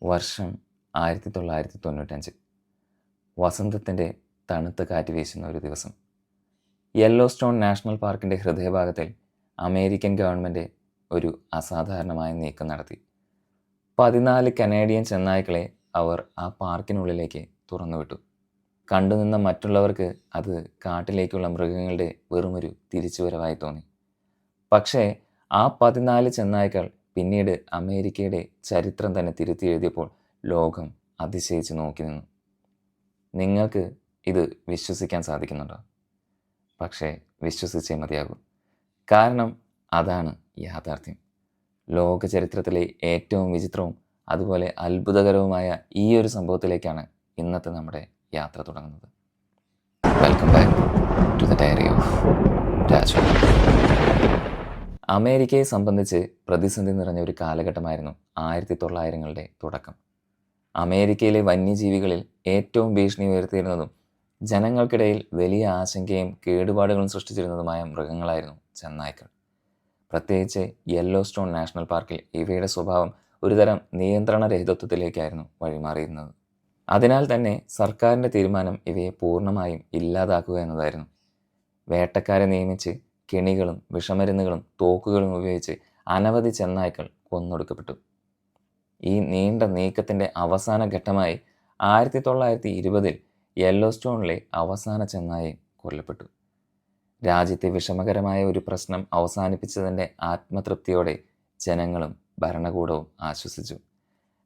വർഷം 1995. വസന്തത്തിൻ്റെ തണുത്ത കാറ്റ് വീശുന്ന ഒരു ദിവസം. യെല്ലോസ്റ്റോൺ നാഷണൽ പാർക്കിൻ്റെ ഹൃദയഭാഗത്തിൽ അമേരിക്കൻ ഗവൺമെൻറ് ഒരു അസാധാരണമായ നീക്കം നടത്തി. 14 കനേഡിയൻ ചെന്നായ്ക്കളെ അവർ ആ പാർക്കിനുള്ളിലേക്ക് തുറന്നുവിട്ടു. കണ്ടുനിന്ന മറ്റുള്ളവർക്ക് അത് കാട്ടിലേക്കുള്ള മൃഗങ്ങളുടെ വെറുമൊരു തിരിച്ചുവരവായി തോന്നി. പക്ഷേ ആ 14 ചെന്നായ്ക്കൾ പിന്നീട് അമേരിക്കയുടെ ചരിത്രം തന്നെ തിരുത്തി എഴുതിയപ്പോൾ ലോകം അതിശയിച്ച് നോക്കി നിന്നു. നിങ്ങൾക്ക് ഇത് വിശ്വസിക്കാൻ സാധിക്കുന്നുണ്ടോ? പക്ഷേ വിശ്വസിച്ചേ മതിയാകൂ. കാരണം അതാണ് യാഥാർത്ഥ്യം. ലോക ചരിത്രത്തിലെ ഏറ്റവും വിചിത്രവും അതുപോലെ അത്ഭുതകരവുമായ ഈ ഒരു സംഭവത്തിലേക്കാണ് ഇന്നത്തെ നമ്മുടെ യാത്ര തുടങ്ങുന്നത്. Welcome back to the diary of Raju. അമേരിക്കയെ സംബന്ധിച്ച് പ്രതിസന്ധി നിറഞ്ഞ ഒരു കാലഘട്ടമായിരുന്നു 1900കളുടെ തുടക്കം. അമേരിക്കയിലെ വന്യജീവികളിൽ ഏറ്റവും ഭീഷണി ഉയർത്തിയിരുന്നതും ജനങ്ങൾക്കിടയിൽ വലിയ ആശങ്കയും കേടുപാടുകളും സൃഷ്ടിച്ചിരുന്നതുമായ മൃഗങ്ങളായിരുന്നു ചെന്നായ്ക്കൾ. പ്രത്യേകിച്ച് യെല്ലോസ്റ്റോൺ നാഷണൽ പാർക്കിൽ ഇവയുടെ സ്വഭാവം ഒരുതരം നിയന്ത്രണരഹിതത്വത്തിലേക്കായിരുന്നു വഴിമാറിയിരുന്നത്. അതിനാൽ തന്നെ സർക്കാരിൻ്റെ തീരുമാനം ഇവയെ പൂർണ്ണമായും ഇല്ലാതാക്കുക എന്നതായിരുന്നു. വേട്ടക്കാരെ നിയമിച്ച് കെണികളും വിഷമരുന്നുകളും തോക്കുകളും ഉപയോഗിച്ച് അനവധി ചെന്നായ്ക്കൾ കൊന്നൊടുക്കപ്പെട്ടു. ഈ നീണ്ട നീക്കത്തിൻ്റെ അവസാന ഘട്ടമായി 1920 യെല്ലോസ്റ്റോണിലെ അവസാന ചെന്നായി കൊല്ലപ്പെട്ടു. രാജ്യത്തെ വിഷമകരമായ ഒരു പ്രശ്നം അവസാനിപ്പിച്ചതിൻ്റെ ആത്മതൃപ്തിയോടെ ജനങ്ങളും ഭരണകൂടവും ആശ്വസിച്ചു.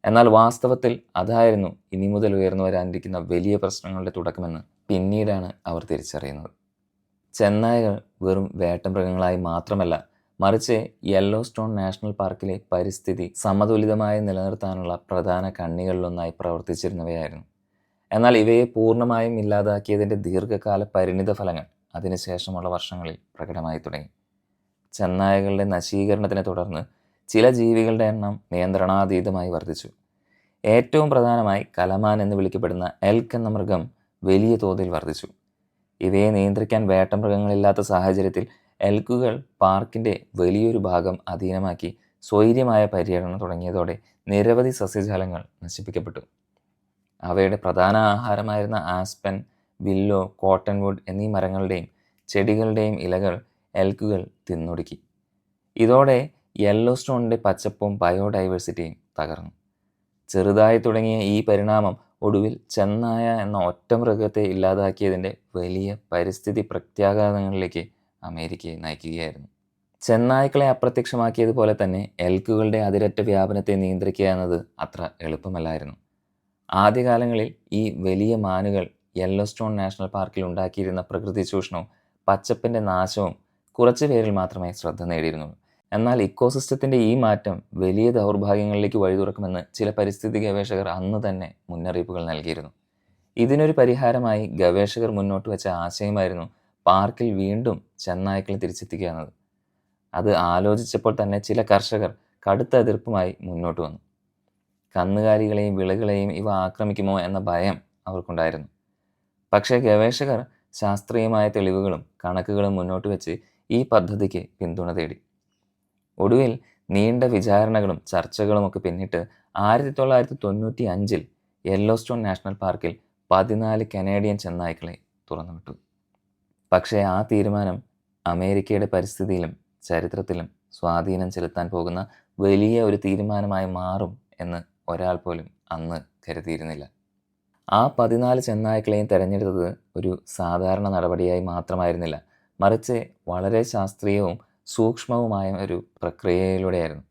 എന്നാൽ വാസ്തവത്തിൽ അതായിരുന്നു ഇനി മുതൽ ഉയർന്നു വരാനിരിക്കുന്ന വലിയ പ്രശ്നങ്ങളുടെ തുടക്കമെന്ന് പിന്നീടാണ് അവർ തിരിച്ചറിയുന്നത്. ചെന്നായകൾ വെറും വേട്ടമൃഗങ്ങളായി മാത്രമല്ല, മറിച്ച് യെല്ലോസ്റ്റോൺ നാഷണൽ പാർക്കിലെ പരിസ്ഥിതി സമതുലിതമായി നിലനിർത്താനുള്ള പ്രധാന കണ്ണികളിലൊന്നായി പ്രവർത്തിച്ചിരുന്നവയായിരുന്നു. എന്നാൽ ഇവയെ പൂർണ്ണമായും ഇല്ലാതാക്കിയതിൻ്റെ ദീർഘകാല പരിണിത ഫലങ്ങൾ അതിനുശേഷമുള്ള വർഷങ്ങളിൽ പ്രകടമായി തുടങ്ങി. ചെന്നായകളുടെ നശീകരണത്തിനെ തുടർന്ന് ചില ജീവികളുടെ എണ്ണം നിയന്ത്രണാതീതമായി വർദ്ധിച്ചു. ഏറ്റവും പ്രധാനമായി കലമാൻ എന്ന് വിളിക്കപ്പെടുന്ന എൽക്ക് എന്ന മൃഗം വലിയ തോതിൽ വർദ്ധിച്ചു. ഇവയെ നിയന്ത്രിക്കാൻ വേട്ടമൃഗങ്ങളില്ലാത്ത സാഹചര്യത്തിൽ എൽക്കുകൾ പാർക്കിൻ്റെ വലിയൊരു ഭാഗം അധീനമാക്കി സ്വൈര്യമായ പര്യടനം തുടങ്ങിയതോടെ നിരവധി സസ്യജാലങ്ങൾ നശിപ്പിക്കപ്പെട്ടു. അവയുടെ പ്രധാന ആഹാരമായിരുന്ന ആസ്പെൻ, വില്ലോ, കോട്ടൺവുഡ് എന്നീ മരങ്ങളുടെയും ചെടികളുടെയും ഇലകൾ എൽക്കുകൾ തിന്നൊടുക്കി. ഇതോടെ യെല്ലോസ്റ്റോണിൻ്റെ പച്ചപ്പും ബയോഡൈവേഴ്സിറ്റിയും തകർന്നു. ചെറുതായി തുടങ്ങിയ ഈ പരിണാമം ഒടുവിൽ ചെന്നായ എന്ന ഒറ്റ മൃഗത്തെ ഇല്ലാതാക്കിയതിൻ്റെ വലിയ പരിസ്ഥിതി പ്രത്യാഘാതങ്ങളിലേക്ക് അമേരിക്കയെ നയിക്കുകയായിരുന്നു. ചെന്നായ്ക്കളെ അപ്രത്യക്ഷമാക്കിയതുപോലെ തന്നെ എൽക്കുകളുടെ അതിരറ്റ വ്യാപനത്തെ നിയന്ത്രിക്കുക എന്നത് അത്ര എളുപ്പമല്ലായിരുന്നു. ആദ്യകാലങ്ങളിൽ ഈ വലിയ മാനുകൾ യെല്ലോസ്റ്റോൺ നാഷണൽ പാർക്കിൽ ഉണ്ടാക്കിയിരുന്ന പ്രകൃതി ചൂഷണവും പച്ചപ്പിൻ്റെ നാശവും കുറച്ചു പേരിൽ മാത്രമേ ശ്രദ്ധ നേടിയിരുന്നുള്ളൂ. എന്നാൽ ഇക്കോസിസ്റ്റത്തിൻ്റെ ഈ മാറ്റം വലിയ ദൗർഭാഗ്യങ്ങളിലേക്ക് വഴിതുറക്കുമെന്ന് ചില പരിസ്ഥിതി ഗവേഷകർ അന്ന് തന്നെ മുന്നറിയിപ്പുകൾ നൽകിയിരുന്നു. ഇതിനൊരു പരിഹാരമായി ഗവേഷകർ മുന്നോട്ട് വെച്ച ആശയമായിരുന്നു പാർക്കിൽ വീണ്ടും ചെന്നായ്ക്കളെ തിരിച്ചെത്തിക്കുക എന്നത്. അത് ആലോചിച്ചപ്പോൾ തന്നെ ചില കർഷകർ കടുത്ത എതിർപ്പുമായി മുന്നോട്ട് വന്നു. കന്നുകാലികളെയും വിളകളെയും ഇവ ആക്രമിക്കുമോ എന്ന ഭയം അവർക്കുണ്ടായിരുന്നു. പക്ഷേ ഗവേഷകർ ശാസ്ത്രീയമായ തെളിവുകളും കണക്കുകളും മുന്നോട്ട് വെച്ച് ഈ പദ്ധതിക്ക് പിന്തുണ തേടി. ഒടുവിൽ നീണ്ട വിചാരണകളും ചർച്ചകളുമൊക്കെ പിന്നിട്ട് 1995 യെല്ലോസ്റ്റോൺ നാഷണൽ പാർക്കിൽ 14 കനേഡിയൻ ചെന്നായ്ക്കളെ തുറന്നുവിട്ടു. പക്ഷേ ആ തീരുമാനം അമേരിക്കയുടെ പരിസ്ഥിതിയിലും ചരിത്രത്തിലും സ്വാധീനം ചെലുത്താൻ പോകുന്ന വലിയ ഒരു തീരുമാനമായി മാറും എന്ന് ഒരാൾ പോലും അന്ന് കരുതിയിരുന്നില്ല. ആ 14 ചെന്നായ്ക്കളെയും തിരഞ്ഞെടുത്തത് ഒരു സാധാരണ നടപടിയായി മാത്രമായിരുന്നില്ല, മറിച്ച് വളരെ ശാസ്ത്രീയവും സൂക്ഷ്മവുമായ ഒരു പ്രക്രിയയിലൂടെയായിരുന്നു.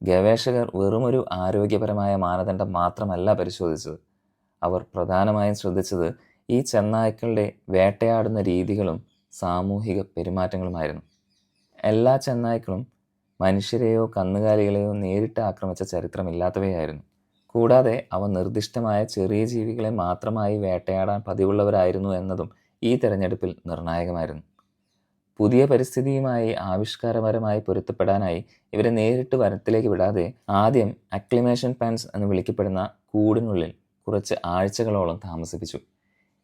ഗവേഷകർ വെറുമൊരു ആരോഗ്യപരമായ മാനദണ്ഡം മാത്രമല്ല പരിശോധിച്ചത്. അവർ പ്രധാനമായും ശ്രദ്ധിച്ചത് ഈ ചെന്നായ്ക്കളുടെ വേട്ടയാടുന്ന രീതികളും സാമൂഹിക പെരുമാറ്റങ്ങളുമായിരുന്നു. എല്ലാ ചെന്നായ്ക്കളും മനുഷ്യരെയോ കന്നുകാലികളെയോ നേരിട്ട് ആക്രമിച്ച ചരിത്രമില്ലാത്തവയായിരുന്നു. കൂടാതെ അവ നിർദ്ദിഷ്ടമായ ചെറിയ ജീവികളെ മാത്രമായി വേട്ടയാടാൻ പതിവുള്ളവരായിരുന്നു എന്നതും ഈ തിരഞ്ഞെടുപ്പിൽ നിർണായകമായിരുന്നു. പുതിയ പരിസ്ഥിതിയുമായി ആവിഷ്കാരപരമായി പൊരുത്തപ്പെടാനായി ഇവരെ നേരിട്ട് വനത്തിലേക്ക് വിടാതെ ആദ്യം അക്ലിമേഷൻ പെൻസ് എന്ന് വിളിക്കപ്പെടുന്ന കൂടിനുള്ളിൽ കുറച്ച് ആഴ്ചകളോളം താമസിപ്പിച്ചു.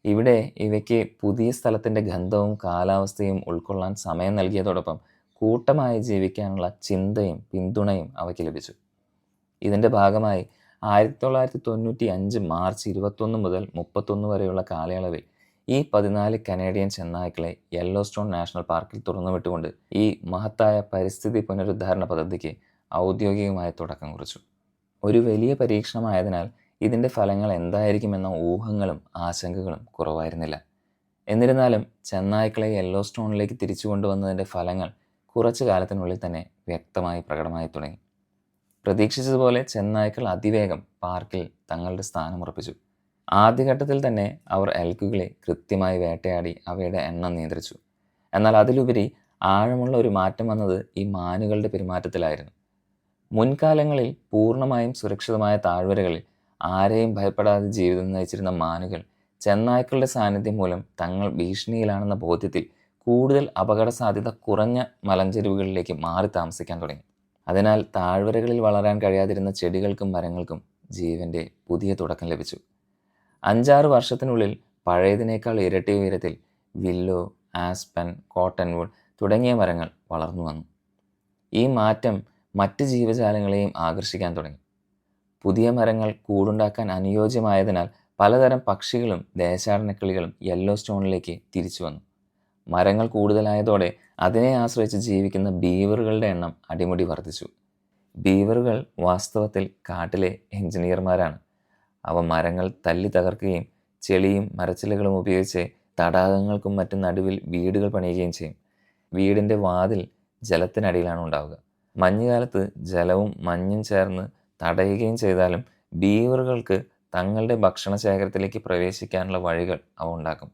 ഇവിടെ ഇവയ്ക്ക് പുതിയ സ്ഥലത്തിൻ്റെ ഗന്ധവും കാലാവസ്ഥയും ഉൾക്കൊള്ളാൻ സമയം നൽകിയതോടൊപ്പം കൂട്ടമായി ജീവിക്കാനുള്ള ചിന്തയും പിന്തുണയും അവയ്ക്ക് ലഭിച്ചു. ഇതിൻ്റെ ഭാഗമായി 1995 മാർച്ച് 21 മുതൽ 31 വരെയുള്ള കാലയളവിൽ ഈ 14 കനേഡിയൻ ചെന്നായ്ക്കളെ യെല്ലോസ്റ്റോൺ നാഷണൽ പാർക്കിൽ തുറന്നുവിട്ടുകൊണ്ട് ഈ മഹത്തായ പരിസ്ഥിതി പുനരുദ്ധാരണ പദ്ധതിക്ക് ഔദ്യോഗികമായ തുടക്കം കുറിച്ചു. ഒരു വലിയ പരീക്ഷണമായതിനാൽ ഇതിൻ്റെ ഫലങ്ങൾ എന്തായിരിക്കുമെന്ന ഊഹങ്ങളും ആശങ്കകളും കുറവായിരുന്നില്ല. എന്നിരുന്നാലും ചെന്നായ്ക്കളെ യെല്ലോസ്റ്റോണിലേക്ക് തിരിച്ചു കൊണ്ടുവന്നതിൻ്റെ ഫലങ്ങൾ കുറച്ചു കാലത്തിനുള്ളിൽ തന്നെ വ്യക്തമായി പ്രകടമായി തുടങ്ങി. പ്രതീക്ഷിച്ചതുപോലെ ചെന്നായ്ക്കൾ അതിവേഗം പാർക്കിൽ തങ്ങളുടെ സ്ഥാനമുറപ്പിച്ചു. ആദ്യഘട്ടത്തിൽ തന്നെ അവർ എൽക്കുകളെ കൃത്യമായി വേട്ടയാടി അവയുടെ എണ്ണം നിയന്ത്രിച്ചു. എന്നാൽ അതിലുപരി ആഴമുള്ള ഒരു മാറ്റം വന്നത് ഈ മാനുകളുടെ പെരുമാറ്റത്തിലായിരുന്നു. മുൻകാലങ്ങളിൽ പൂർണ്ണമായും സുരക്ഷിതമായ താഴ്വരകളിൽ ആരെയും ഭയപ്പെടാതെ ജീവിതം നയിച്ചിരുന്ന മാനുകൾ ചെന്നായ്ക്കളുടെ സാന്നിധ്യം മൂലം തങ്ങൾ ഭീഷണിയിലാണെന്ന ബോധ്യത്തിൽ കൂടുതൽ അപകട സാധ്യത കുറഞ്ഞ മലഞ്ചെരുവുകളിലേക്ക് മാറി താമസിക്കാൻ തുടങ്ങി. അതിനാൽ താഴ്വരകളിൽ വളരാൻ കഴിയാതിരുന്ന ചെടികൾക്കും മരങ്ങൾക്കും ജീവൻ്റെ പുതിയ തുടക്കം ലഭിച്ചു. 5-6 വർഷത്തിനുള്ളിൽ പഴയതിനേക്കാൾ ഇരട്ടി ഉയരത്തിൽ വില്ലോ, ആസ്പൻ, കോട്ടൺവുഡ് തുടങ്ങിയ മരങ്ങൾ വളർന്നു വന്നു. ഈ മാറ്റം മറ്റ് ജീവജാലങ്ങളെയും ആകർഷിക്കാൻ തുടങ്ങി. പുതിയ മരങ്ങൾ കൂടുണ്ടാക്കാൻ അനുയോജ്യമായതിനാൽ പലതരം പക്ഷികളും ദേശാടനക്കിളികളും യെല്ലോസ്റ്റോണിലേക്ക് തിരിച്ചു വന്നു. മരങ്ങൾ കൂടുതലായതോടെ അതിനെ ആശ്രയിച്ച് ജീവിക്കുന്ന ബീവറുകളുടെ എണ്ണം അടിമുടി വർദ്ധിച്ചു. ബീവറുകൾ വാസ്തവത്തിൽ കാട്ടിലെ എഞ്ചിനീയർമാരാണ്. അവ മരങ്ങൾ തല്ലി തകർക്കുകയും ചെളിയും മരച്ചിലകളും ഉപയോഗിച്ച് തടാകങ്ങൾക്കും മറ്റും നടുവിൽ വീടുകൾ പണിയുകയും ചെയ്യും. വീടിൻ്റെ വാതിൽ ജലത്തിനടിയിലാണ് ഉണ്ടാവുക. മഞ്ഞുകാലത്ത് ജലവും മഞ്ഞും ചേർന്ന് തടയുകയും ചെയ്താലും ബീവറുകൾക്ക് തങ്ങളുടെ ഭക്ഷണ ശേഖരത്തിലേക്ക് പ്രവേശിക്കാനുള്ള വഴികൾ അവ ഉണ്ടാക്കും.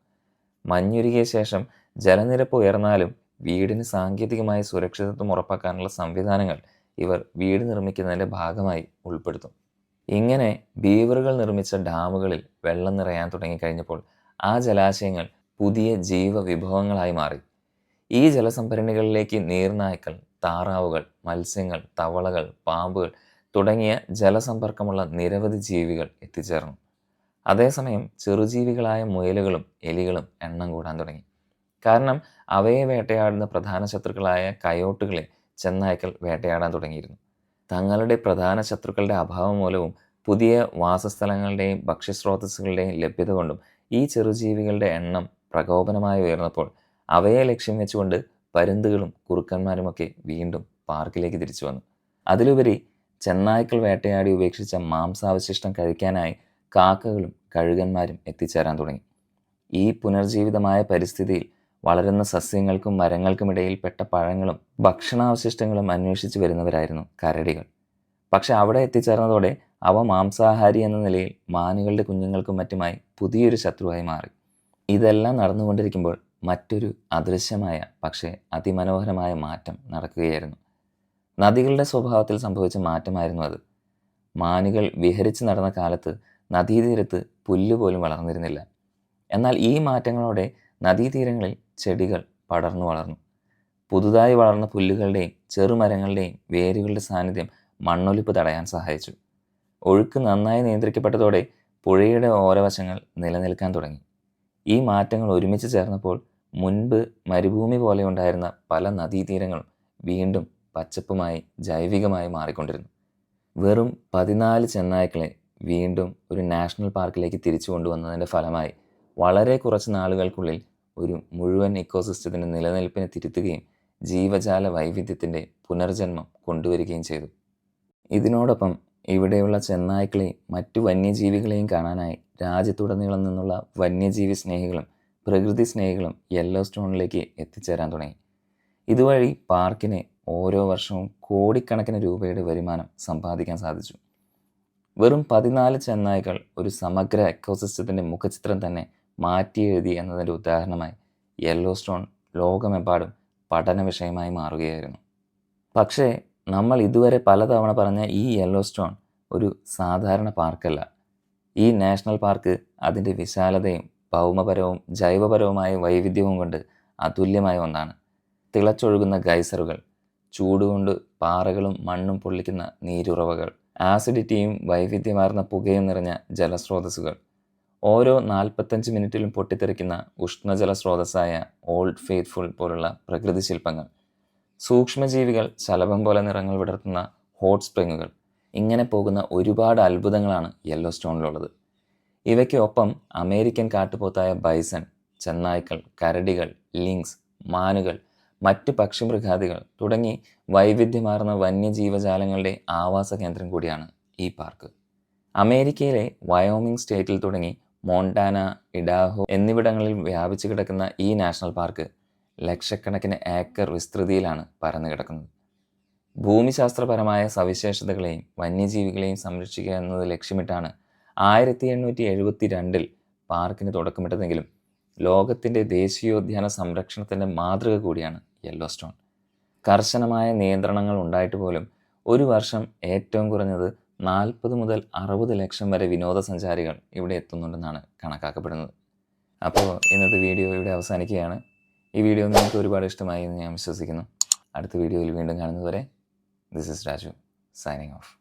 മഞ്ഞുരുകിയ ശേഷം ജലനിരപ്പ് ഉയർന്നാലും വീടിന് സാങ്കേതികമായ സുരക്ഷിതത്വം ഉറപ്പാക്കാനുള്ള സംവിധാനങ്ങൾ ഇവർ വീട് നിർമ്മിക്കുന്നതിൻ്റെ ഭാഗമായി ഉൾപ്പെടുത്തും. ഇങ്ങനെ ബീവറുകൾ നിർമ്മിച്ച ഡാമുകളിൽ വെള്ളം നിറയാൻ തുടങ്ങിക്കഴിഞ്ഞപ്പോൾ ആ ജലാശയങ്ങൾ പുതിയ ജീവവിഭവങ്ങളായി മാറി. ഈ ജലസംഭരണികളിലേക്ക് നീർനായ്ക്കൾ, താറാവുകൾ, മത്സ്യങ്ങൾ, തവളകൾ, പാമ്പുകൾ തുടങ്ങിയ ജലസമ്പർക്കമുള്ള നിരവധി ജീവികൾ എത്തിച്ചേർന്നു. അതേസമയം ചെറുജീവികളായ മുയലുകളും എലികളും എണ്ണം കൂടാൻ തുടങ്ങി. കാരണം അവയെ വേട്ടയാടുന്ന പ്രധാന ശത്രുക്കളായ കയോട്ടുകളെ ചെന്നായ്ക്കൾ വേട്ടയാടാൻ തുടങ്ങിയിരുന്നു. തങ്ങളുടെ പ്രധാന ശത്രുക്കളുടെ അഭാവം മൂലവും പുതിയ വാസസ്ഥലങ്ങളുടെയും ഭക്ഷ്യസ്രോതസ്സുകളുടെയും ലഭ്യത കൊണ്ടും ഈ ചെറുജീവികളുടെ എണ്ണം പ്രകോപനമായി ഉയർന്നപ്പോൾ അവയെ ലക്ഷ്യം വെച്ചുകൊണ്ട് പരുന്തുകളും കുറുക്കന്മാരുമൊക്കെ വീണ്ടും പാർക്കിലേക്ക് തിരിച്ചു വന്നു. അതിലുപരി ചെന്നായ്ക്കൾ വേട്ടയാടി ഉപേക്ഷിച്ച മാംസാവശിഷ്ടം കഴിക്കാനായി കാക്കകളും കഴുകന്മാരും എത്തിച്ചേരാൻ തുടങ്ങി. ഈ പുനർജീവിതമായ പരിസ്ഥിതിയിൽ വളരുന്ന സസ്യങ്ങൾക്കും മരങ്ങൾക്കുമിടയിൽ പെട്ട പഴങ്ങളും ഭക്ഷണാവശിഷ്ടങ്ങളും അന്വേഷിച്ചു വരുന്നവരായിരുന്നു കരടികൾ. പക്ഷെ അവിടെ എത്തിച്ചേർന്നതോടെ അവ മാംസാഹാരി എന്ന നിലയിൽ മാനുകളുടെ കുഞ്ഞുങ്ങൾക്കും മറ്റുമായി പുതിയൊരു ശത്രുവായി മാറി. ഇതെല്ലാം നടന്നുകൊണ്ടിരിക്കുമ്പോൾ മറ്റൊരു അദൃശ്യമായ പക്ഷേ അതിമനോഹരമായ മാറ്റം നടക്കുകയായിരുന്നു. നദികളുടെ സ്വഭാവത്തിൽ സംഭവിച്ച മാറ്റമായിരുന്നു അത്. മാനുകൾ വിഹരിച്ച് നടന്ന കാലത്ത് നദീതീരത്ത് പുല്ലുപോലും വളർന്നിരുന്നില്ല. എന്നാൽ ഈ മാറ്റങ്ങളോടെ നദീതീരങ്ങളിൽ ചെടികൾ പടർന്നു വളർന്നു. പുതുതായി വളർന്ന പുല്ലുകളുടെയും ചെറുമരങ്ങളുടെയും വേരുകളുടെ സാന്നിധ്യം മണ്ണൊലിപ്പ് തടയാൻ സഹായിച്ചു. ഒഴുക്ക് നന്നായി നിയന്ത്രിക്കപ്പെട്ടതോടെ പുഴയുടെ ഓരവശങ്ങൾ നിലനിൽക്കാൻ തുടങ്ങി. ഈ മാറ്റങ്ങൾ ഒരുമിച്ച് ചേർന്നപ്പോൾ മുൻപ് മരുഭൂമി പോലെ ഉണ്ടായിരുന്ന പല നദീതീരങ്ങളും വീണ്ടും പച്ചപ്പുമായി ജൈവികമായി മാറിക്കൊണ്ടിരുന്നു. വെറും 14 ചെന്നായ്ക്കളെ വീണ്ടും ഒരു നാഷണൽ പാർക്കിലേക്ക് തിരിച്ചു കൊണ്ടുവന്നതിൻ്റെ ഫലമായി വളരെ കുറച്ച് നാളുകൾക്കുള്ളിൽ ഒരു മുഴുവൻ ഇക്കോസിസ്റ്റത്തിൻ്റെ നിലനിൽപ്പിനെ തിരുത്തുകയും ജീവജാല വൈവിധ്യത്തിൻ്റെ പുനർജന്മം കൊണ്ടുവരികയും ചെയ്തു. ഇതിനോടൊപ്പം ഇവിടെയുള്ള ചെന്നായ്ക്കളെയും മറ്റു വന്യജീവികളെയും കാണാനായി രാജ്യത്തുടനീളം നിന്നുള്ള വന്യജീവി സ്നേഹികളും പ്രകൃതി സ്നേഹികളും യെല്ലോസ്റ്റോണിലേക്ക് എത്തിച്ചേരാൻ തുടങ്ങി. ഇതുവഴി പാർക്കിന് ഓരോ വർഷവും കോടിക്കണക്കിന് രൂപയുടെ വരുമാനം സമ്പാദിക്കാൻ സാധിച്ചു. വെറും 14 ചെന്നായ്ക്കൾ ഒരു സമഗ്ര എക്കോസിസ്റ്റത്തിൻ്റെ മുഖചിത്രം തന്നെ മാറ്റിയെഴുതി എന്നതിൻ്റെ ഉദാഹരണമായി യെല്ലോസ്റ്റോൺ ലോകമെമ്പാടും പഠന വിഷയമായി മാറുകയായിരുന്നു. പക്ഷേ നമ്മൾ ഇതുവരെ പലതവണ പറഞ്ഞ ഈ യെല്ലോസ്റ്റോൺ ഒരു സാധാരണ പാർക്കല്ല. ഈ നാഷണൽ പാർക്ക് അതിൻ്റെ വിശാലതയും ഭൗമപരവും ജൈവപരവുമായ വൈവിധ്യവും കൊണ്ട് അതുല്യമായ ഒന്നാണ്. തിളച്ചൊഴുകുന്ന ഗൈസറുകൾ, ചൂടുകൊണ്ട് പാറകളും മണ്ണും പൊള്ളിക്കുന്ന നീരുറവകൾ, ആസിഡിറ്റിയും വൈവിധ്യമാർന്ന പുകയും നിറഞ്ഞ ജലസ്രോതസ്സുകൾ, ഓരോ 45 മിനിറ്റിലും പൊട്ടിത്തെറിക്കുന്ന ഉഷ്ണജല സ്രോതസ്സായ ഓൾഡ് ഫെയ്ത്ത്ഫുൾ പോലുള്ള പ്രകൃതി ശില്പങ്ങൾ, സൂക്ഷ്മജീവികൾ ശലഭം പോലെ നിറങ്ങൾ വിടർത്തുന്ന ഹോട്ട് സ്പ്രിങ്ങുകൾ, ഇങ്ങനെ പോകുന്ന ഒരുപാട് അത്ഭുതങ്ങളാണ് യെല്ലോസ്റ്റോണിലുള്ളത്. ഇവയ്ക്ക് ഒപ്പം അമേരിക്കൻ കാട്ടുപോത്തായ ബൈസൺ, ചെന്നായ്ക്കൾ, കരടികൾ, ലിങ്ക്സ്, മാനുകൾ, മറ്റ് പക്ഷിമൃഗാദികൾ തുടങ്ങി വൈവിധ്യമാർന്ന വന്യജീവജാലങ്ങളുടെ ആവാസ കേന്ദ്രം കൂടിയാണ് ഈ പാർക്ക്. അമേരിക്കയിലെ വയോമിംഗ് സ്റ്റേറ്റിൽ തുടങ്ങി മോണ്ടാന, ഇഡാഹോ എന്നിവിടങ്ങളിൽ വ്യാപിച്ചു കിടക്കുന്ന ഈ നാഷണൽ പാർക്ക് ലക്ഷക്കണക്കിന് ഏക്കർ വിസ്തൃതിയിലാണ് പരന്നു കിടക്കുന്നത്. ഭൂമിശാസ്ത്രപരമായ സവിശേഷതകളെയും വന്യജീവികളെയും സംരക്ഷിക്കുക എന്നത് ലക്ഷ്യമിട്ടാണ് 1872 പാർക്കിന് തുടക്കമിട്ടതെങ്കിലും ലോകത്തിൻ്റെ ദേശീയോദ്യാന സംരക്ഷണത്തിൻ്റെ മാതൃക കൂടിയാണ് യെല്ലോസ്റ്റോൺ. കർശനമായ നിയന്ത്രണങ്ങൾ ഉണ്ടായിട്ട് പോലും ഒരു വർഷം ഏറ്റവും കുറഞ്ഞത് 40 മുതൽ 60 ലക്ഷം വരെ വിനോദസഞ്ചാരികൾ ഇവിടെ എത്തുന്നുണ്ടെന്നാണ് കണക്കാക്കപ്പെടുന്നത്. അപ്പോൾ ഇന്നത്തെ വീഡിയോ ഇവിടെ അവസാനിക്കുകയാണ്. ഈ വീഡിയോ നിങ്ങൾക്ക് ഒരുപാട് ഇഷ്ടമായി എന്ന് ഞാൻ വിശ്വസിക്കുന്നു. അടുത്ത വീഡിയോയിൽ വീണ്ടും കാണുന്നതുവരെ, this is Raju, signing of.